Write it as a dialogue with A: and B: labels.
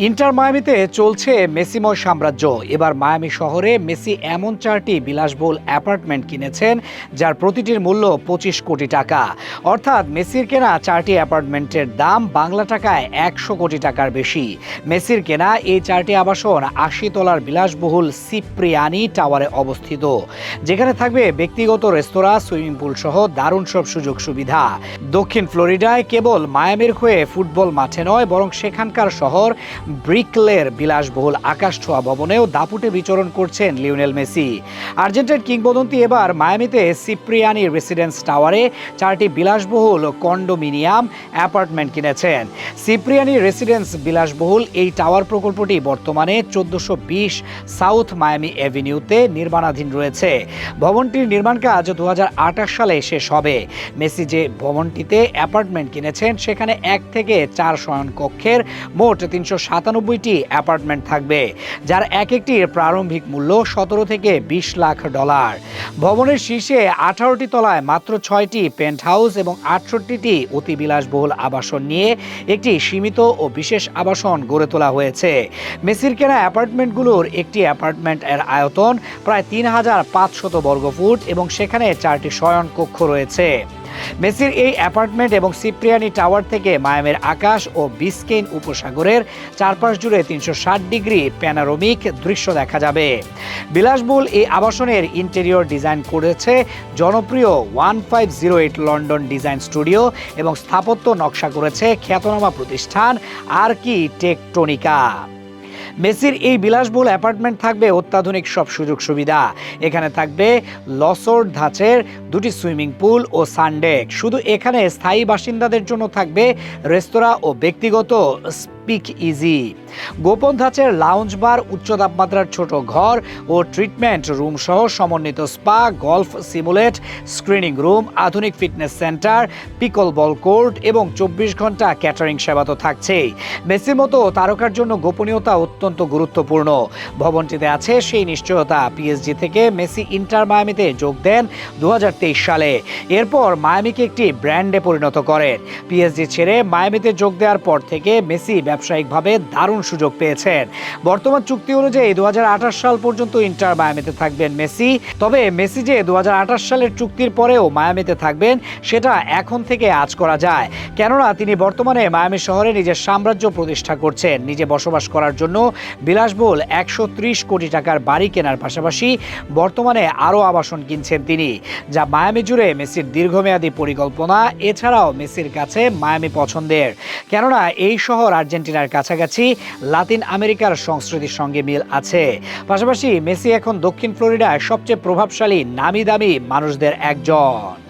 A: Inter মায়ামিতে চলছে মেসিময় সাম্রাজ্য। এবার মায়ামি শহরে মেসি এমন 4টি বিলাসবহুল অ্যাপার্টমেন্ট কিনেছেন যার প্রতিটির মূল্য 25 কোটি টাকা। অর্থাৎ মেসির কেনা 4টি অ্যাপার্টমেন্টের দাম বাংলা টাকায় 100 কোটি টাকার বেশি। মেসির কেনা এই 4টি আবাসন 80 তলার বিলাসবহুল সিপ্রিয়ানি টাওয়ারে অবস্থিত, যেখানে থাকবে ব্যক্তিগত রেস্তোরাঁ, সুইমিং পুল সহ দারুণ সব সুযোগ সুবিধা। দক্ষিণ ফ্লোরিডায় কেবল মায়ামির হয়ে ফুটবল মাঠে নয়, বরং সেখানকার শহর ব্রিকলের বিলাসবহুল আকাশ ছোঁয়া ভবনেও দাপুটে বিচরণ করছেন লিওনেল মেসি। আর্জেন্টাইন কিংবদন্তি এবার মায়ামিতে সিপ্রিয়ানি রেসিডেন্স টাওয়ারে 4টি বিলাসবহুল কন্ডোমিনিয়াম অ্যাপার্টমেন্ট কিনেছেন। সিপ্রিয়ানি রেসিডেন্স বিলাসবহুল এই টাওয়ার প্রকল্পটি বর্তমানে 1420 সাউথ মায়ামি অ্যাভিনিউতে নির্মাণাধীন রয়েছে। ভবনটির নির্মাণ কাজ 2028 সালে শেষ হবে। মেসি যে ভবনটিতে অ্যাপার্টমেন্ট কিনেছেন সেখানে 1 থেকে 4 শয়নকক্ষের মোট 397টি অ্যাপার্টমেন্ট থাকবে, যার এক একটির প্রারম্ভিক মূল্য 17 থেকে 20 লাখ ডলার। ভবনের শীর্ষে 18টি তলায় মাত্র 6টি পেন্ট হাউস এবং 68টি অতি বিলাসবহুল আবাসন নিয়ে একটি সীমিত ও বিশেষ আবাসন গড়ে তোলা হয়েছে। মেসির কেনা অ্যাপার্টমেন্টগুলোর একটি অ্যাপার্টমেন্ট এর আয়তন প্রায় 3500 বর্গফুট এবং সেখানে 4টি শয়নকক্ষ রয়েছে। মেসির এই অ্যাপার্টমেন্ট এবং সিপ্রিয়ানি টাওয়ার থেকে মায়ামির আকাশ ও বিস্কেইন উপসাগরের চারপাশ জুড়ে 360 ডিগ্রি প্যানোরামিক দৃশ্য দেখা যাবে। বিলাসবহুল এই আবাসনের ইন্টেরিয়র ডিজাইন করেছে জনপ্রিয় 1508 লন্ডন ডিজাইন স্টুডিও এবং স্থাপত্য নকশা করেছে খ্যাতনামা প্রতিষ্ঠান আর্কিটেকটোনিকা। মেসির এই বিলাসবহুল অ্যাপার্টমেন্ট থাকবে অত্যাধুনিক সব সুযোগ সুবিধা। এখানে থাকবে লসোর্ড ধাঁচের 2টি সুইমিং পুল ও সানডেক। শুধু এখানে স্থায়ী বাসিন্দাদের জন্য থাকবে রেস্তোরাঁ ও ব্যক্তিগত স্পিক ইজি, গোপন ধাঁচের লাউঞ্জ বার, উচ্চ তাপমাত্রার ছোট ঘর ও ট্রিটমেন্ট রুম সহ সমন্বিত spa, golf simulate, screening room, আধুনিক ফিটনেস সেন্টার, পিকল বল কোর্ট এবং 24 ঘন্টা ক্যাটারিং সেবা তো থাকছেই। মেসির মতো তারকার জন্য গোপনীয়তা অত্যন্ত গুরুত্বপূর্ণ। ভবনটিতে আছে সেই নিশ্চয়তা। পিএসজি থেকে মেসি ইন্টার মায়ামিতে যোগ দেন 2023 সালে। এরপর মায়ামিকে একটি ব্র্যান্ডে পরিণত করেন। পিএসজি ছেড়ে মায়ামিতে যোগ দেওয়ার পর থেকে মেসি ব্যবসায়িকভাবে দারুণ সুযোগ পেয়েছেন। বর্তমান চুক্তি অনুযায়ী 2028 সাল পর্যন্ত ইন্টার মায়ামিতে থাকবেন মেসি। তবে মেসি যে 2028 সালের চুক্তির পরেও মায়ামিতে থাকবেন সেটা এখন থেকে আঁচ করা যায়, কেননা তিনি বর্তমানে মায়ামি শহরে নিজের সাম্রাজ্য প্রতিষ্ঠা করছেন। নিজে বসবাস করার জন্য বিলাসবহুল 130 কোটি টাকার বাড়ি কেনার পাশাপাশি বর্তমানে আরও আবাসন কিনছেন তিনি, যা মায়ামি জুড়ে মেসির দীর্ঘমেয়াদী পরিকল্পনা। এছাড়াও মেসির কাছে মায়ামি পছন্দের, কেননা এই শহর আর্জেন্টিনার কাছাকাছি লাতিন আমেরিকার সংস্কৃতির সঙ্গে মিল আছে। পাশাপাশি মেসি এখন দক্ষিণ ফ্লোরিডায় সবচেয়ে প্রভাবশালী নামি দামি মানুষদের একজন।